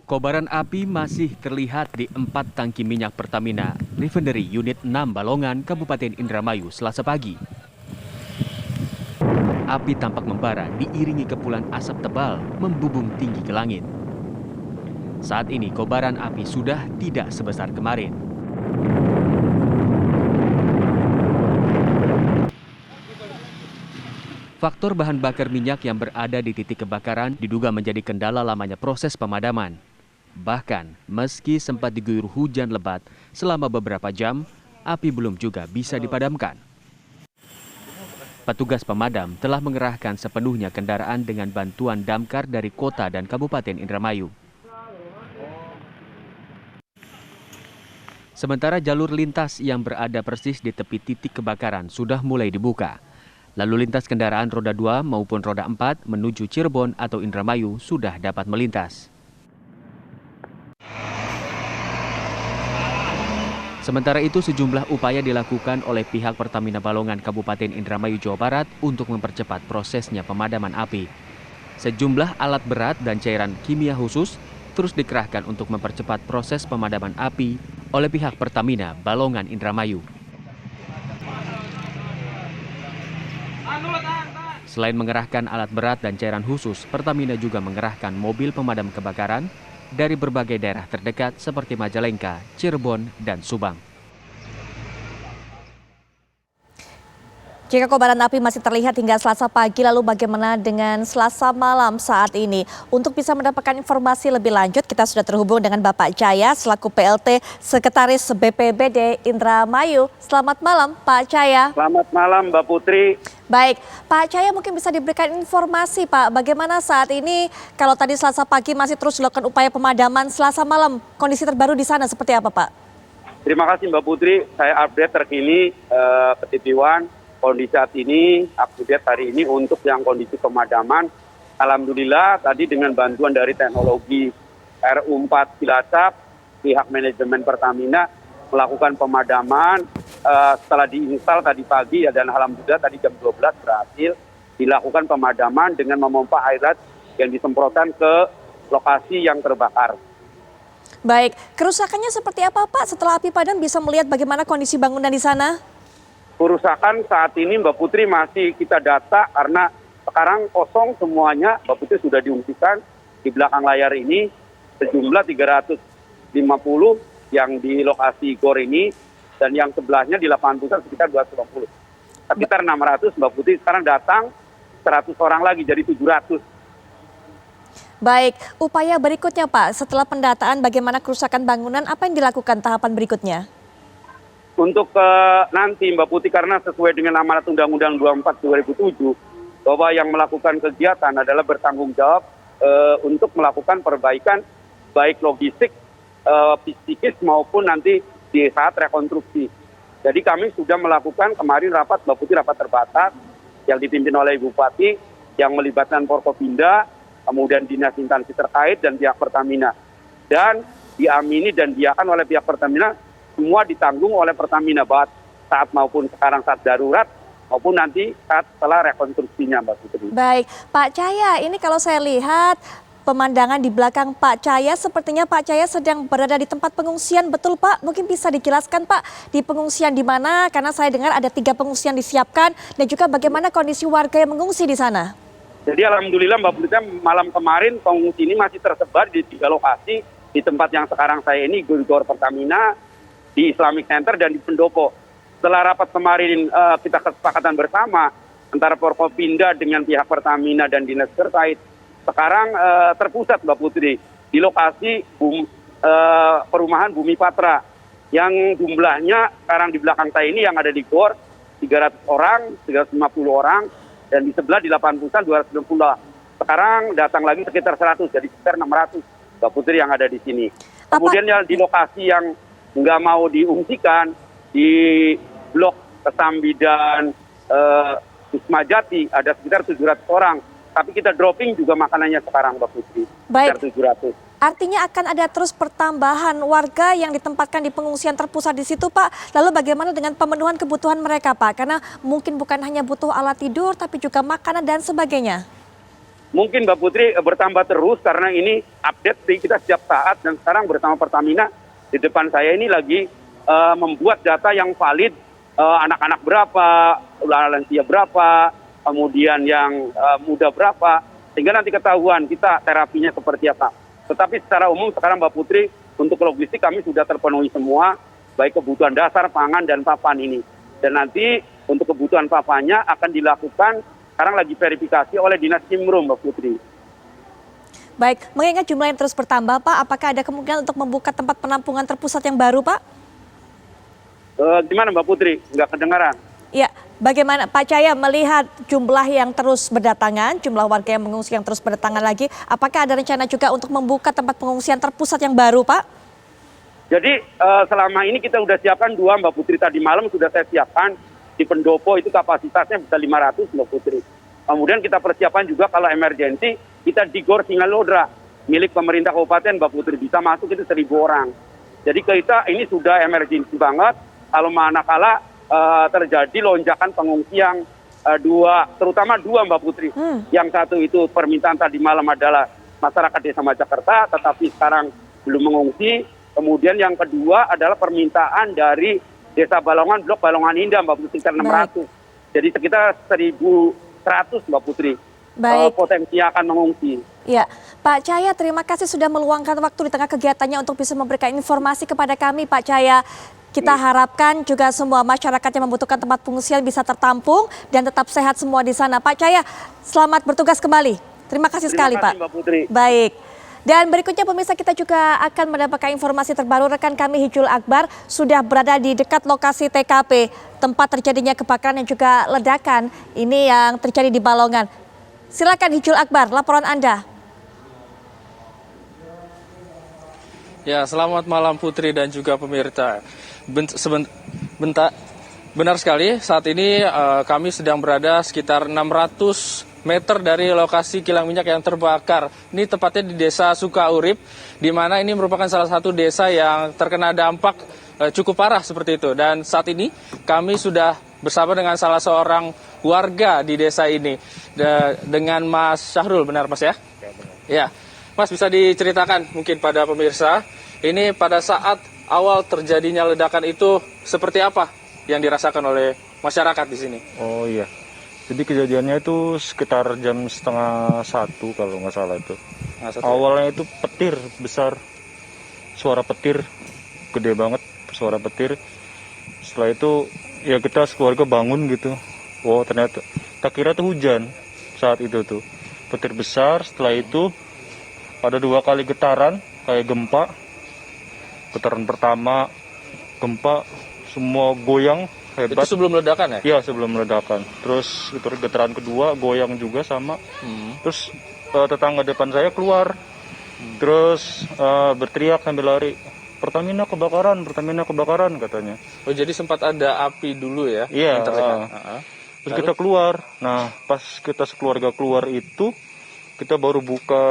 Kobaran api masih terlihat di 4 tangki minyak Pertamina Refinery Unit 6 Balongan, Kabupaten Indramayu, Selasa pagi. Api tampak membara diiringi kepulan asap tebal membubung tinggi ke langit. Saat ini kobaran api sudah tidak sebesar kemarin. Faktor bahan bakar minyak yang berada di titik kebakaran diduga menjadi kendala lamanya proses pemadaman. Bahkan, meski sempat diguyur hujan lebat selama beberapa jam, api belum juga bisa dipadamkan. Petugas pemadam telah mengerahkan sepenuhnya kendaraan dengan bantuan damkar dari kota dan Kabupaten Indramayu. Sementara jalur lintas yang berada persis di tepi titik kebakaran sudah mulai dibuka. Lalu lintas kendaraan roda 2 maupun roda 4 menuju Cirebon atau Indramayu sudah dapat melintas. Sementara itu, sejumlah upaya dilakukan oleh pihak Pertamina Balongan Kabupaten Indramayu, Jawa Barat untuk mempercepat prosesnya pemadaman api. Sejumlah alat berat dan cairan kimia khusus terus dikerahkan untuk mempercepat proses pemadaman api oleh pihak Pertamina Balongan Indramayu. Selain mengerahkan alat berat dan cairan khusus, Pertamina juga mengerahkan mobil pemadam kebakaran dari berbagai daerah terdekat seperti Majalengka, Cirebon, dan Subang. Jika kobaran api masih terlihat hingga Selasa pagi, lalu bagaimana dengan Selasa malam saat ini? Untuk bisa mendapatkan informasi lebih lanjut, kita sudah terhubung dengan Bapak Jaya selaku PLT Sekretaris BPBD Indramayu. Selamat malam, Pak Jaya. Selamat malam, Mbak Putri. Baik, Pak Jaya, mungkin bisa diberikan informasi, Pak, bagaimana saat ini kalau tadi Selasa pagi masih terus dilakukan upaya pemadaman, Selasa malam kondisi terbaru di sana seperti apa, Pak? Terima kasih, Mbak Putri. Saya update terkini Petiwan. Kondisi saat ini, update hari ini untuk yang kondisi pemadaman. Alhamdulillah tadi dengan bantuan dari teknologi RU4 Cilacap, pihak manajemen Pertamina melakukan pemadaman setelah diinstal tadi pagi ya, dan alhamdulillah tadi jam 12 berhasil dilakukan pemadaman dengan memompa air yang disemprotkan ke lokasi yang terbakar. Baik, kerusakannya seperti apa, Pak? Setelah api padam bisa melihat bagaimana kondisi bangunan di sana? Kerusakan saat ini, Mbak Putri, masih kita data karena sekarang kosong semuanya. Mbak Putri sudah diungsikan di belakang layar ini sejumlah 350 yang di lokasi GOR ini, dan yang sebelahnya di lapangan pusat sekitar 250. Sekitar 600, Mbak Putri, sekarang datang 100 orang lagi jadi 700. Baik, upaya berikutnya, Pak, setelah pendataan bagaimana kerusakan bangunan, apa yang dilakukan tahapan berikutnya? Untuk nanti, Mbak Putri, karena sesuai dengan amanat Undang-Undang 24/2007, bahwa yang melakukan kegiatan adalah bertanggung jawab untuk melakukan perbaikan baik logistik, psikis maupun nanti di saat rekonstruksi. Jadi kami sudah melakukan kemarin rapat, Mbak Putri, rapat terbatas yang dipimpin oleh Bupati yang melibatkan Forkopimda, kemudian dinas instansi terkait dan pihak Pertamina. Dan diamini dan diakan oleh pihak Pertamina, semua ditanggung oleh Pertamina, baik saat maupun sekarang saat darurat maupun nanti saat setelah rekonstruksinya, Mbak Putri. Baik, Pak Cahya, ini kalau saya lihat pemandangan di belakang Pak Cahya, sepertinya Pak Cahya sedang berada di tempat pengungsian, betul Pak? Mungkin bisa dijelaskan Pak, di pengungsian di mana? Karena saya dengar ada 3 pengungsian disiapkan, dan juga bagaimana kondisi warga yang mengungsi di sana? Jadi alhamdulillah, Mbak Putri, malam kemarin pengungsi ini masih tersebar di 3 lokasi, di tempat yang sekarang saya ini, GOR Pertamina, di Islamic Center dan di Pendopo. Setelah rapat kemarin kita kesepakatan bersama antara Forkopimda dengan pihak Pertamina dan dinas terkait, sekarang terpusat, Mbak Putri, di lokasi perumahan Bumi Patra yang jumlahnya sekarang di belakang saya ini yang ada di GOR 300 orang, 350 orang, dan di sebelah di lapangan pusat 260. Sekarang datang lagi sekitar 100, jadi sekitar 600, Mbak Putri, yang ada di sini. Kemudian yang di lokasi yang nggak mau diungsikan di blok Kesambi dan Wisma Jati ada sekitar 700 orang. Tapi kita dropping juga makanannya sekarang, Mbak Putri. Baik. Sekitar 700. Artinya akan ada terus pertambahan warga yang ditempatkan di pengungsian terpusat di situ, Pak. Lalu bagaimana dengan pemenuhan kebutuhan mereka, Pak? Karena mungkin bukan hanya butuh alat tidur, tapi juga makanan dan sebagainya. mungkin Mbak Putri bertambah terus karena ini update kita setiap saat, dan sekarang bersama Pertamina di depan saya ini lagi membuat data yang valid, anak-anak berapa, lansia berapa, kemudian yang muda berapa, sehingga nanti ketahuan kita terapinya seperti apa. Tetapi secara umum sekarang Mbak Putri, untuk logistik kami sudah terpenuhi semua, baik kebutuhan dasar, pangan, dan papan ini. Dan nanti untuk kebutuhan papannya akan dilakukan, sekarang lagi verifikasi oleh Dinas Cimrum, Mbak Putri. Baik, mengingat jumlah yang terus bertambah, Pak, apakah ada kemungkinan untuk membuka tempat penampungan terpusat yang baru, Pak? Gimana Mbak Putri? Nggak kedengaran. Ya, bagaimana Pak Cahya melihat jumlah yang terus berdatangan, jumlah warga yang mengungsi yang terus berdatangan lagi, apakah ada rencana juga untuk membuka tempat pengungsian terpusat yang baru, Pak? Jadi selama ini kita sudah siapkan 2, Mbak Putri. Tadi malam sudah saya siapkan di Pendopo, itu kapasitasnya bisa 500, Mbak Putri. Kemudian kita persiapan juga kalau emergensi, kita di Gor Singalodra, milik pemerintah kabupaten, Mbak Putri, bisa masuk itu 1.000 orang. Jadi kita ini sudah emergensi banget, kalau manakala terjadi lonjakan pengungsi yang terutama dua Mbak Putri. Yang satu itu permintaan tadi malam adalah masyarakat Desa Majakerta, tetapi sekarang belum mengungsi. Kemudian yang kedua adalah permintaan dari Desa Balongan, Blok Balongan Indah, Mbak Putri, sekitar 600. Jadi sekitar 1.100, Mbak Putri. Baik. Potensi akan mengungsi. Ya, Pak Cahya, terima kasih sudah meluangkan waktu di tengah kegiatannya untuk bisa memberikan informasi kepada kami, Pak Cahya. Kita harapkan juga semua masyarakat yang membutuhkan tempat pengungsian bisa tertampung dan tetap sehat semua di sana. Pak Cahya, selamat bertugas kembali. Terima kasih sekali, Pak. Mbak Putri. Baik. Dan berikutnya pemirsa, kita juga akan mendapatkan informasi terbaru. Rekan kami Hijul Akbar sudah berada di dekat lokasi TKP, tempat terjadinya kebakaran dan juga ledakan ini yang terjadi di Balongan. Silakan Hijul Akbar, laporan Anda. Ya, selamat malam Putri dan juga pemirsa. Benar sekali, saat ini kami sedang berada sekitar 600 meter dari lokasi kilang minyak yang terbakar. Ini tepatnya di Desa Sukaurip, di mana ini merupakan salah satu desa yang terkena dampak cukup parah seperti itu. Dan saat ini kami sudah bersama dengan salah seorang warga di desa ini, dengan Mas Syahrul, benar Mas ya? Ya, Mas bisa diceritakan mungkin pada pemirsa, ini pada saat awal terjadinya ledakan itu seperti apa yang dirasakan oleh masyarakat di sini? Oh iya. Jadi kejadiannya itu sekitar jam 12:30 kalau nggak salah itu. Awalnya itu petir besar, suara petir gede banget, suara petir. Setelah itu ya kita sekeluarga bangun gitu. Wow, ternyata tak kira tuh hujan saat itu tuh. Petir besar, setelah itu ada 2 kali getaran kayak gempa. Getaran pertama gempa semua goyang. Hebat. Itu sebelum ledakan ya? Iya, sebelum ledakan. Terus itu getaran kedua goyang juga sama. Terus tetangga depan saya keluar. Terus berteriak sambil lari, Pertamina kebakaran katanya. Oh, jadi sempat ada api dulu ya? Iya. Terus Lalu? kita keluar. Nah, pas kita sekeluarga keluar itu, kita baru buka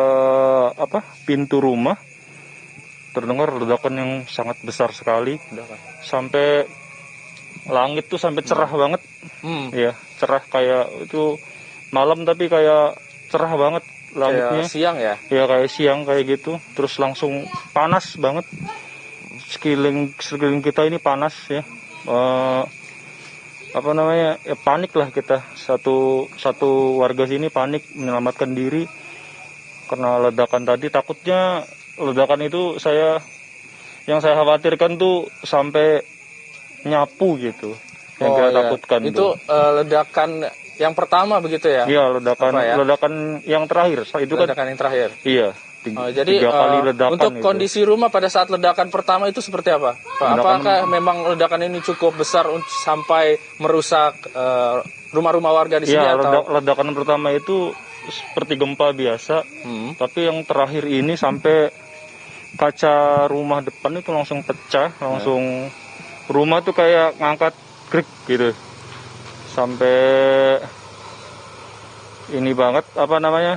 pintu rumah. Terdengar ledakan yang sangat besar sekali. Sampai langit tuh sampai cerah banget, ya cerah kayak itu malam tapi kayak cerah banget langitnya. Kayak siang ya? Ya kayak siang kayak gitu, terus langsung panas banget. Sekeliling kita ini panas ya. Ya panik lah kita. Satu warga sini panik menyelamatkan diri karena ledakan tadi. Takutnya ledakan itu yang saya khawatirkan tuh sampai nyapu gitu, yang kita takutkan. Itu ledakan yang pertama begitu ya? Iya, ledakan yang terakhir. Itu ledakan yang terakhir. Iya. Jadi 3 kali ledakan. untuk itu. kondisi rumah pada saat ledakan pertama itu seperti apa, Pak? Apakah memang ledakan ini cukup besar sampai merusak rumah-rumah warga di sini? Iya, atau? ledakan pertama itu seperti gempa biasa, tapi yang terakhir ini sampai kaca rumah depan itu langsung pecah, langsung. Rumah tuh kayak ngangkat krik gitu, sampai ini banget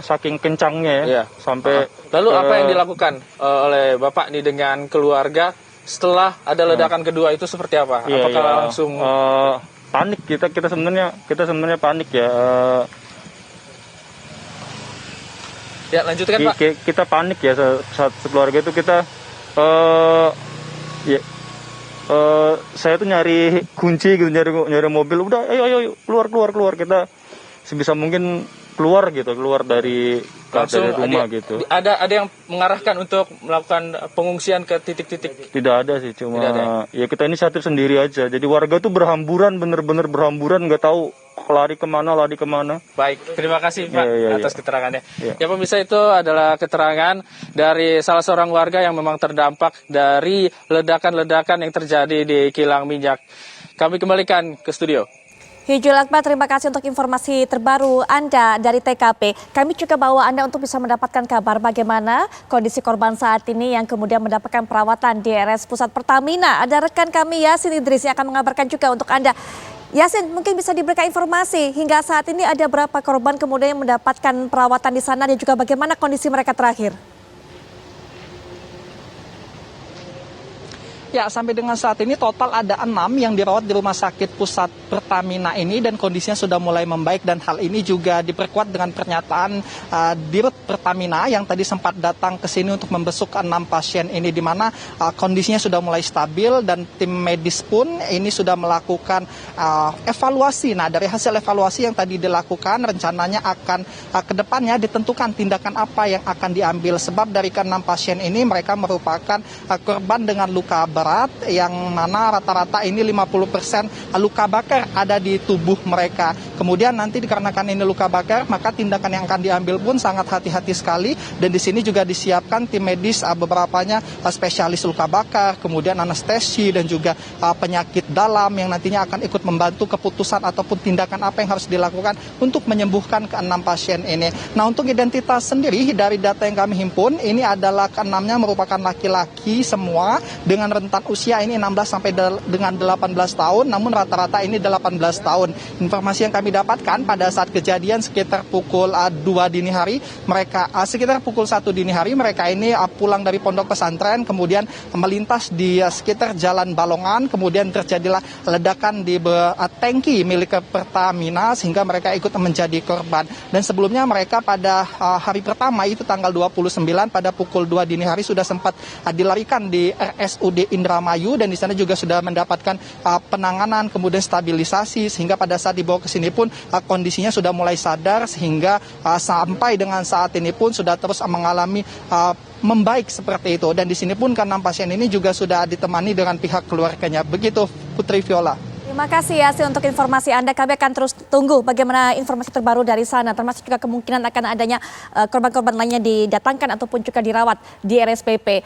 saking kencangnya ya. Iya. Sampai lalu apa yang dilakukan oleh Bapak nih dengan keluarga setelah ada ledakan kedua itu seperti apa? Iya, Apakah langsung panik? Kita sebenarnya panik ya. Ya, lanjutkan Pak. Kita panik ya saat sekeluarga itu kita ya saya tuh nyari kunci gitu, nyari mobil, udah ayo keluar kita sebisa mungkin keluar dari rumah gitu. Ada yang mengarahkan untuk melakukan pengungsian ke titik-titik? Tidak ada sih, cuma ya kita inisiatif sendiri aja. Jadi warga tuh berhamburan, bener-bener berhamburan, nggak tahu lari kemana. Baik, terima kasih Pak atas keterangannya. Ya. Ya pemirsa, itu adalah keterangan dari salah seorang warga yang memang terdampak dari ledakan-ledakan yang terjadi di kilang minyak. Kami kembalikan ke studio. Hijul Akbar, terima kasih untuk informasi terbaru Anda dari TKP. Kami juga bawa Anda untuk bisa mendapatkan kabar bagaimana kondisi korban saat ini yang kemudian mendapatkan perawatan di RS Pusat Pertamina. Ada rekan kami Yasin Idris yang akan mengabarkan juga untuk Anda. Yasin, mungkin bisa diberikan informasi hingga saat ini ada berapa korban kemudian yang mendapatkan perawatan di sana dan juga bagaimana kondisi mereka terakhir? Ya, sampai dengan saat ini total ada 6 yang dirawat di Rumah Sakit Pusat Pertamina ini dan kondisinya sudah mulai membaik, dan hal ini juga diperkuat dengan pernyataan Dirut Pertamina yang tadi sempat datang ke sini untuk membesuk 6 pasien ini, di mana kondisinya sudah mulai stabil dan tim medis pun ini sudah melakukan evaluasi. Nah, dari hasil evaluasi yang tadi dilakukan, rencananya akan ke depannya ditentukan tindakan apa yang akan diambil, sebab dari ke-6 pasien ini mereka merupakan korban dengan luka berat yang mana rata-rata ini 50% luka bakar ada di tubuh mereka. Kemudian nanti dikarenakan ini luka bakar, maka tindakan yang akan diambil pun sangat hati-hati sekali, dan di sini juga disiapkan tim medis beberapanya spesialis luka bakar, kemudian anestesi dan juga penyakit dalam yang nantinya akan ikut membantu keputusan ataupun tindakan apa yang harus dilakukan untuk menyembuhkan ke-6 pasien ini. Nah, untuk identitas sendiri dari data yang kami himpun, ini adalah ke-6-nya merupakan laki-laki semua dengan rentan usia ini 16 sampai dengan 18 tahun, namun rata-rata ini 18 tahun. Informasi yang kami dapatkan pada saat kejadian sekitar pukul 2 dini hari, sekitar pukul 1 dini hari, mereka ini pulang dari pondok pesantren, kemudian melintas di sekitar Jalan Balongan, kemudian terjadilah ledakan di tangki milik Pertamina sehingga mereka ikut menjadi korban. Dan sebelumnya mereka pada hari pertama itu tanggal 29 pada pukul 2 dini hari sudah sempat dilarikan di RSUD Indramayu, dan di sana juga sudah mendapatkan penanganan kemudian stabilisasi, sehingga pada saat dibawa ke sini pun kondisinya sudah mulai sadar, sehingga sampai dengan saat ini pun sudah terus mengalami membaik seperti itu. Dan di sini pun ke-6 pasien ini juga sudah ditemani dengan pihak keluarganya. Begitu Putri Viola. Terima kasih Yasin untuk informasi Anda. Kami akan terus tunggu bagaimana informasi terbaru dari sana, termasuk juga kemungkinan akan adanya korban-korban lainnya didatangkan ataupun juga dirawat di RSPP.